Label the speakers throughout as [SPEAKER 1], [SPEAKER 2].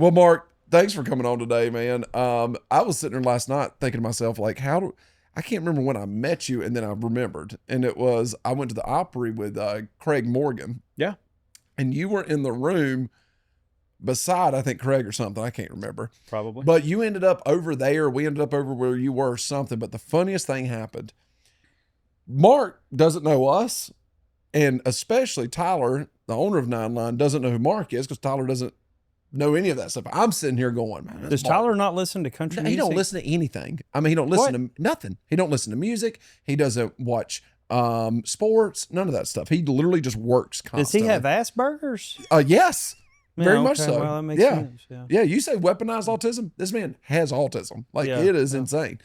[SPEAKER 1] Well, Mark, thanks for coming on today, man. I was sitting there last night thinking to myself, like, I can't remember when I met you, and then I remembered. And it was, I went to the Opry with Craig Morgan.
[SPEAKER 2] Yeah.
[SPEAKER 1] And you were in the room beside, I think, Craig or something. I can't remember.
[SPEAKER 2] Probably.
[SPEAKER 1] But you ended up over there. We ended up over where you were or something. But the funniest thing happened. Mark doesn't know us. And especially Tyler, the owner of Nine Line, doesn't know who Mark is because Tyler doesn't know any of that stuff. I'm sitting here going, man.
[SPEAKER 3] Does Tyler not listen to country music?
[SPEAKER 1] He don't listen to anything. I mean, he don't listen to nothing. He don't listen to music. He doesn't watch sports, none of that stuff. He literally just works constantly.
[SPEAKER 3] Does he have Asperger's?
[SPEAKER 1] Yes.
[SPEAKER 3] Yeah,
[SPEAKER 1] very much so.
[SPEAKER 3] Well, that makes sense.
[SPEAKER 1] Yeah. You say weaponized autism. This man has autism. Like it is insane.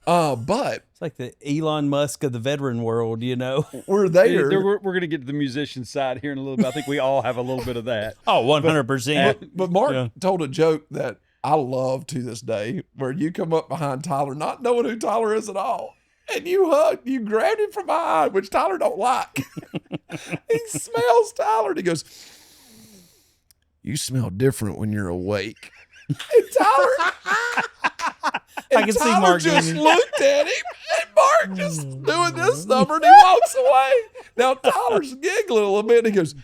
[SPEAKER 1] But
[SPEAKER 3] it's like the Elon Musk of the veteran world, you know.
[SPEAKER 1] We're there.
[SPEAKER 2] We're going to get to the musician side here in a little bit. I think we all have a little bit of that.
[SPEAKER 3] Oh, 100%.
[SPEAKER 1] But Mark told a joke that I love to this day, where you come up behind Tyler, not knowing who Tyler is at all, and you grabbed him from behind, which Tyler don't like. He smells Tyler, and he goes, "You smell different when you're awake." And Tyler,
[SPEAKER 3] I can see Mark
[SPEAKER 1] just looked at him, and Mark just doing this number, and he walks away. Now Tyler's giggling a little bit, and he goes,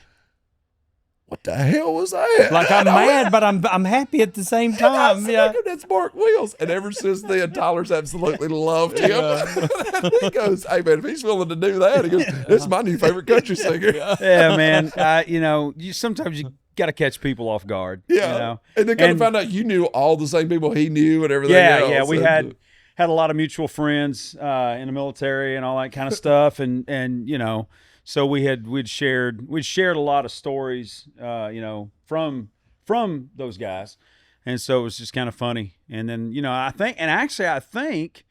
[SPEAKER 1] "What the hell was that?"
[SPEAKER 3] Like, I'm mad, but I'm happy at the same time. Yeah,
[SPEAKER 1] that's Mark Wheels. And ever since then, Tyler's absolutely loved him. He goes, "Hey man, if he's willing to do that," he goes, "This is my new favorite country singer."
[SPEAKER 2] Yeah, man. Sometimes you got to catch people off guard.
[SPEAKER 1] Yeah.
[SPEAKER 2] You know?
[SPEAKER 1] And then kind of found out you knew all the same people he knew and everything else.
[SPEAKER 2] Yeah. We had a lot of mutual friends in the military and all that kind of stuff. And so we'd shared a lot of stories, from those guys. And so it was just kind of funny. And then, I think,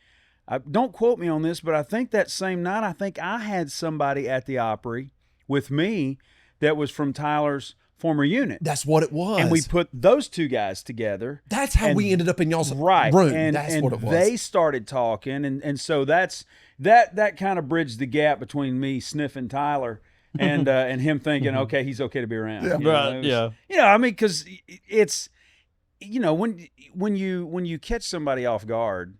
[SPEAKER 2] don't quote me on this, but I think that same night, I had somebody at the Opry with me that was from Tyler's former unit.
[SPEAKER 1] That's what it was.
[SPEAKER 2] And we put those two guys together.
[SPEAKER 1] That's how we ended up in y'all's room.
[SPEAKER 2] And
[SPEAKER 1] that's what it was.
[SPEAKER 2] They started talking. And so that kind of bridged the gap between me sniffing Tyler and him thinking, okay, he's okay to be around.
[SPEAKER 1] Yeah.
[SPEAKER 2] Because it's, when you catch somebody off guard,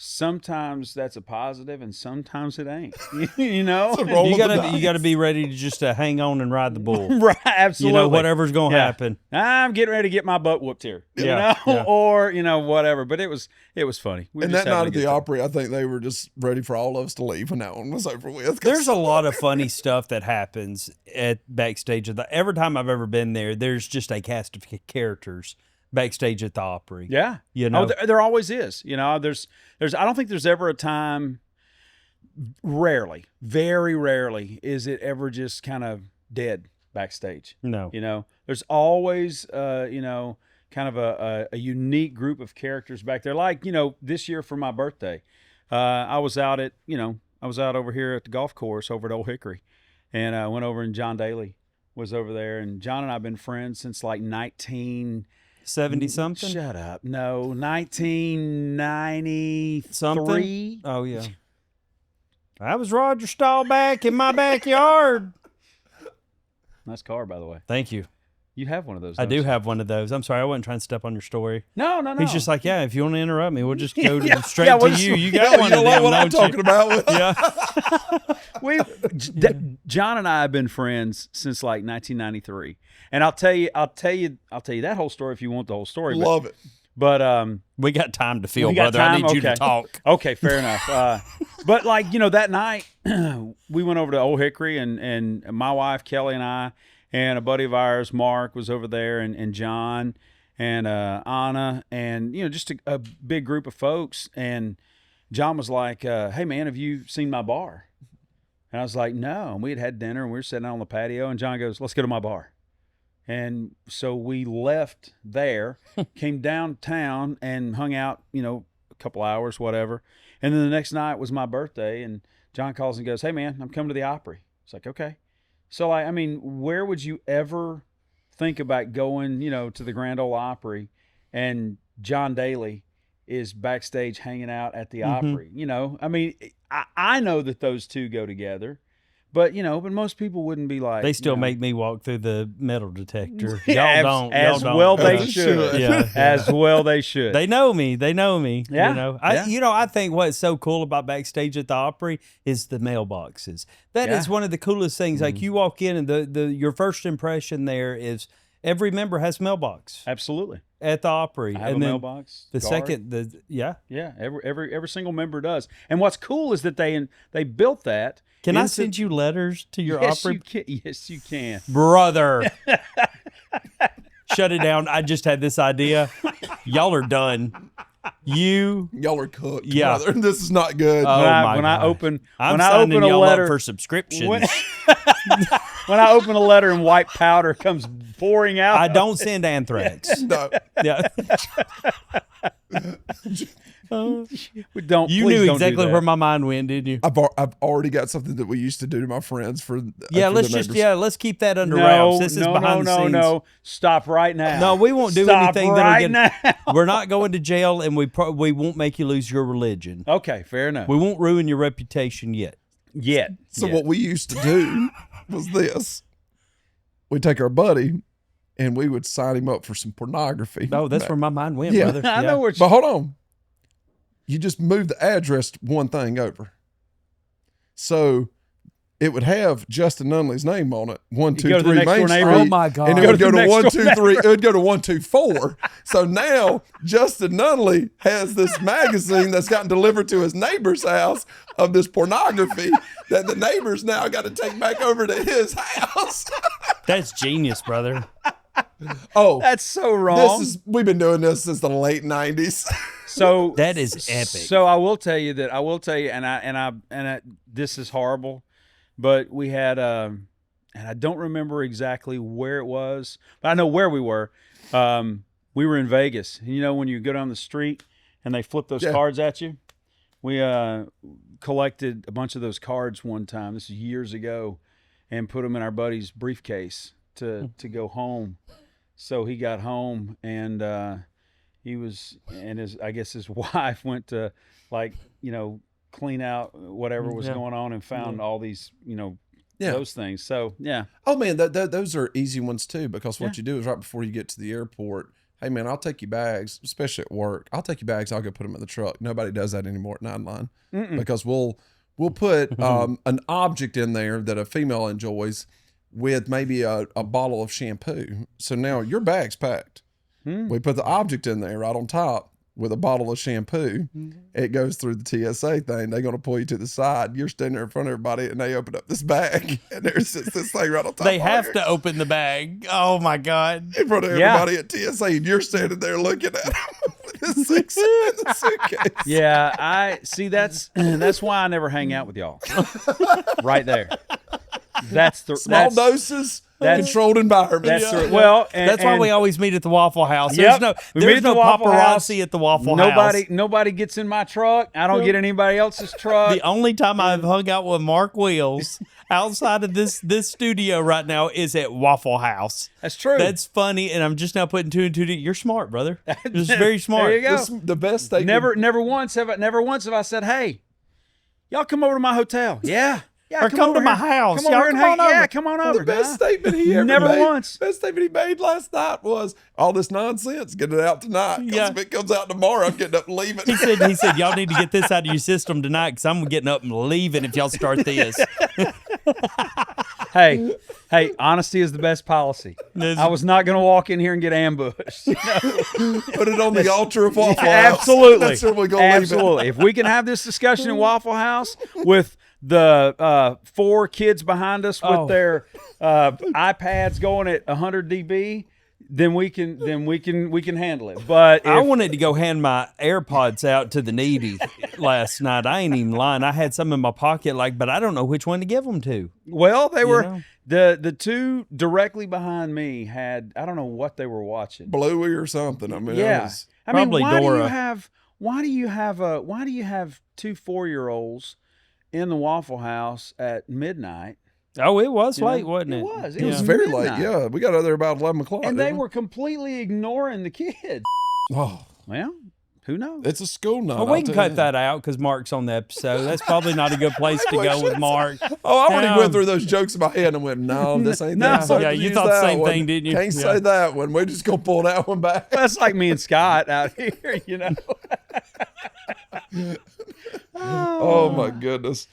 [SPEAKER 2] sometimes that's a positive and sometimes it ain't. You
[SPEAKER 3] gotta be ready to just hang on and ride the bull.
[SPEAKER 2] Right, absolutely.
[SPEAKER 3] Whatever's gonna happen.
[SPEAKER 2] I'm getting ready to get my butt whooped here.
[SPEAKER 3] Yeah.
[SPEAKER 2] Or whatever. But it was funny.
[SPEAKER 1] And that night at the Opry, I think they were just ready for all of us to leave when that one was over with.
[SPEAKER 3] There's a lot of funny stuff that happens at backstage. Every time I've ever been there's just a cast of characters backstage at the Opry.
[SPEAKER 2] Yeah. There always is. There's I don't think there's ever a time, rarely, very rarely, is it ever just kind of dead backstage.
[SPEAKER 3] No.
[SPEAKER 2] There's always kind of a unique group of characters back there. Like, this year for my birthday, I was out over here at the golf course over at Old Hickory, and I went over and John Daly was over there, and John and I have been friends since like
[SPEAKER 3] 70 something?
[SPEAKER 2] Shut up. No, 1993.
[SPEAKER 3] Something? Oh, yeah. I was Roger Staubach in my backyard.
[SPEAKER 2] Nice car, by the way.
[SPEAKER 3] Thank you.
[SPEAKER 2] You have one of those.
[SPEAKER 3] I do have one of those. I'm sorry, I wasn't trying to step on your story.
[SPEAKER 2] No.
[SPEAKER 3] He's just like, if you want to interrupt me, we'll just go straight to you. You got one
[SPEAKER 1] you
[SPEAKER 3] of
[SPEAKER 1] know
[SPEAKER 3] them,
[SPEAKER 1] what I'm talking about.
[SPEAKER 3] Yeah.
[SPEAKER 2] John and I have been friends since like 1993, and I'll tell you that whole story if you want the whole story.
[SPEAKER 1] Love it.
[SPEAKER 2] But
[SPEAKER 3] we got time to fill, brother. I need you to talk.
[SPEAKER 2] Okay, fair enough. But like that night, we went over to Old Hickory, and my wife Kelly and I and a buddy of ours, Mark, was over there, and John and Anna, and just a big group of folks. And John was like, "Hey man, have you seen my bar?" And I was like, "No." And we had dinner, and we were sitting out on the patio, and John goes, "Let's go to my bar." And so we left there, came downtown and hung out, a couple hours, whatever. And then the next night was my birthday, and John calls and goes, "Hey man, I'm coming to the Opry." It's like, okay. So where would you ever think about going, to the Grand Ole Opry and John Daly is backstage hanging out at the Opry? I know that those two go together, But but most people wouldn't be like.
[SPEAKER 3] They still make me walk through the metal detector.
[SPEAKER 2] Yeah,
[SPEAKER 3] Y'all don't.
[SPEAKER 2] As
[SPEAKER 3] Y'all
[SPEAKER 2] well
[SPEAKER 3] don't.
[SPEAKER 2] they should.
[SPEAKER 3] Yeah.
[SPEAKER 2] As well they should.
[SPEAKER 3] They know me. They know me.
[SPEAKER 2] Yeah,
[SPEAKER 3] I think what's so cool about backstage at the Opry is the mailboxes. That is one of the coolest things. Like you walk in and your first impression there is every member has mailbox
[SPEAKER 2] Absolutely.
[SPEAKER 3] at the Opry.
[SPEAKER 2] I have a mailbox.
[SPEAKER 3] The
[SPEAKER 2] guard.
[SPEAKER 3] second,
[SPEAKER 2] Yeah, every single member does. And what's cool is that they built that.
[SPEAKER 3] Can I send you letters to your Opry?
[SPEAKER 2] Yes, you can.
[SPEAKER 3] Brother. Shut it down. I just had this idea. Y'all are done.
[SPEAKER 1] Y'all are cooked.
[SPEAKER 3] Yeah.
[SPEAKER 1] Brother. This is not good.
[SPEAKER 3] Oh,
[SPEAKER 2] When I open
[SPEAKER 3] signing
[SPEAKER 2] a
[SPEAKER 3] y'all
[SPEAKER 2] letter
[SPEAKER 3] up for subscriptions.
[SPEAKER 2] When I open a letter and white powder comes pouring out.
[SPEAKER 3] I don't send anthrax.
[SPEAKER 1] No.
[SPEAKER 3] Yeah.
[SPEAKER 2] Don't.
[SPEAKER 3] You
[SPEAKER 2] please
[SPEAKER 3] knew
[SPEAKER 2] don't
[SPEAKER 3] exactly
[SPEAKER 2] do that.
[SPEAKER 3] where my mind went, didn't you?
[SPEAKER 1] I've already got something that we used to do to my friends for.
[SPEAKER 3] Yeah,
[SPEAKER 1] for
[SPEAKER 3] let's
[SPEAKER 1] the
[SPEAKER 3] just
[SPEAKER 1] neighbors.
[SPEAKER 3] let's keep that under wraps. This is
[SPEAKER 2] no,
[SPEAKER 3] behind the scenes.
[SPEAKER 2] No. Stop right now.
[SPEAKER 3] No, we won't do
[SPEAKER 2] Stop
[SPEAKER 3] anything
[SPEAKER 2] right
[SPEAKER 3] that'll get.
[SPEAKER 2] now.
[SPEAKER 3] We're not going to jail, and we won't make you lose your religion.
[SPEAKER 2] Okay, fair enough.
[SPEAKER 3] We won't ruin your reputation yet.
[SPEAKER 2] Yet.
[SPEAKER 1] So what we used to do was this: we'd take our buddy, and we would sign him up for some pornography.
[SPEAKER 3] Oh, that's where my mind went,
[SPEAKER 1] Yeah.
[SPEAKER 3] brother.
[SPEAKER 2] I know where.
[SPEAKER 1] But hold on. You just move the address one thing over. So it would have Justin Nunley's name on it. 123
[SPEAKER 2] next
[SPEAKER 1] Main
[SPEAKER 2] door
[SPEAKER 1] Street.
[SPEAKER 2] neighbor.
[SPEAKER 3] Oh my God.
[SPEAKER 1] And it would go to
[SPEAKER 2] next door
[SPEAKER 1] 123. It would go to 124. So now Justin Nunley has this magazine that's gotten delivered to his neighbor's house of this pornography that the neighbors now got to take back over to his house.
[SPEAKER 3] That's genius, brother.
[SPEAKER 1] Oh,
[SPEAKER 2] That's so wrong.
[SPEAKER 1] we've been doing this since the late 90s.
[SPEAKER 2] So
[SPEAKER 3] That is epic.
[SPEAKER 2] So I will tell you, and this is horrible, but we had and I don't remember exactly where it was, but I know where we were. We were in Vegas. And when you go down the street and they flip those cards at you, we collected a bunch of those cards one time. This is years ago, and put them in our buddy's briefcase to go home. So he got home and I guess his wife went to clean out whatever was going on and found all these, those things. So, yeah.
[SPEAKER 1] Oh, man, those are easy ones, too, because what you do is right before you get to the airport, hey, man, I'll take your bags, especially at work. I'll take your bags. I'll go put them in the truck. Nobody does that anymore at Nine Line because we'll put an object in there that a female enjoys with maybe a bottle of shampoo. So now your bag's packed. We put the object in there right on top with a bottle of shampoo. It goes through the TSA thing. They're going to pull you to the side. You're standing there in front of everybody, and they open up this bag, and there's just this thing right on top.
[SPEAKER 3] They have to open the bag. Oh my God!
[SPEAKER 1] In front of everybody at TSA, and you're standing there looking at them with this thing in the suitcase.
[SPEAKER 2] Yeah, I see. That's why I never hang out with y'all. Right there. That's the
[SPEAKER 1] Small doses. Controlled environment.
[SPEAKER 2] That's
[SPEAKER 3] That's why we always meet at the Waffle House.
[SPEAKER 2] Yep.
[SPEAKER 3] There's no paparazzi at the Waffle House.
[SPEAKER 2] Nobody gets in my truck. I don't get in anybody else's truck.
[SPEAKER 3] The only time I've hung out with Mark Wheels outside of this studio right now is at Waffle House.
[SPEAKER 2] That's true.
[SPEAKER 3] That's funny, and I'm just now putting two and two together. You're smart, brother. Just very smart.
[SPEAKER 2] There you go.
[SPEAKER 1] The best thing.
[SPEAKER 2] Never once have I said, "Hey, y'all come over to my hotel." Yeah. Yeah,
[SPEAKER 3] or come to my house.
[SPEAKER 2] Come over and hang. Yeah, come on over.
[SPEAKER 1] The best statement he ever
[SPEAKER 2] Never
[SPEAKER 1] made.
[SPEAKER 2] once.
[SPEAKER 1] Best statement he made last night was, all this nonsense, get it out tonight. 'Cause
[SPEAKER 3] Yeah.
[SPEAKER 1] if it comes out tomorrow, I'm getting up and leaving.
[SPEAKER 3] He said, y'all need to get this out of your system tonight because I'm getting up and leaving if y'all start this.
[SPEAKER 2] Hey, honesty is the best policy. I was not going to walk in here and get ambushed.
[SPEAKER 1] Put it on the altar of Waffle House.
[SPEAKER 2] Absolutely.
[SPEAKER 1] That's where we're going to leave it.
[SPEAKER 2] Absolutely. If we can have this discussion at Waffle House with the 4 kids behind us with their iPads going at 100 dB, then we can handle it. But
[SPEAKER 3] I wanted to go hand my AirPods out to the needy last night. I ain't even lying. I had some in my pocket, but I don't know which one to give them to.
[SPEAKER 2] well, they were
[SPEAKER 3] know?
[SPEAKER 2] the 2 directly behind me had, I don't know what they were watching.
[SPEAKER 1] Bluey or something. I mean,
[SPEAKER 2] Yeah. I mean,
[SPEAKER 3] Probably
[SPEAKER 2] why
[SPEAKER 3] Dora.
[SPEAKER 2] why do you have 2 4-year-olds in the Waffle House at midnight?
[SPEAKER 3] Oh, it was
[SPEAKER 2] You know?
[SPEAKER 3] late, wasn't it?
[SPEAKER 2] It was.
[SPEAKER 1] it was
[SPEAKER 2] was
[SPEAKER 1] very
[SPEAKER 2] midnight.
[SPEAKER 1] late. Yeah, we got out there about 11 o'clock.
[SPEAKER 2] And they
[SPEAKER 1] didn't we?
[SPEAKER 2] were completely ignoring the kids.
[SPEAKER 1] Oh,
[SPEAKER 2] Well, Who knows?
[SPEAKER 1] It's a school night.
[SPEAKER 3] Well, we
[SPEAKER 1] I'll
[SPEAKER 3] can
[SPEAKER 1] tell
[SPEAKER 3] cut
[SPEAKER 1] you
[SPEAKER 3] that out because Mark's on the episode. That's probably not a good place to go with Mark.
[SPEAKER 1] Oh, I already
[SPEAKER 3] Um,
[SPEAKER 1] went through those jokes in my head and went, no, this ain't that. So
[SPEAKER 3] Yeah, you
[SPEAKER 1] use
[SPEAKER 3] thought the
[SPEAKER 1] that
[SPEAKER 3] same
[SPEAKER 1] one.
[SPEAKER 3] thing, didn't you?
[SPEAKER 1] Can't
[SPEAKER 3] Yeah.
[SPEAKER 1] say that one. We're just going to pull that one back.
[SPEAKER 2] That's like me and Scott out here, you know.
[SPEAKER 1] Oh, my goodness.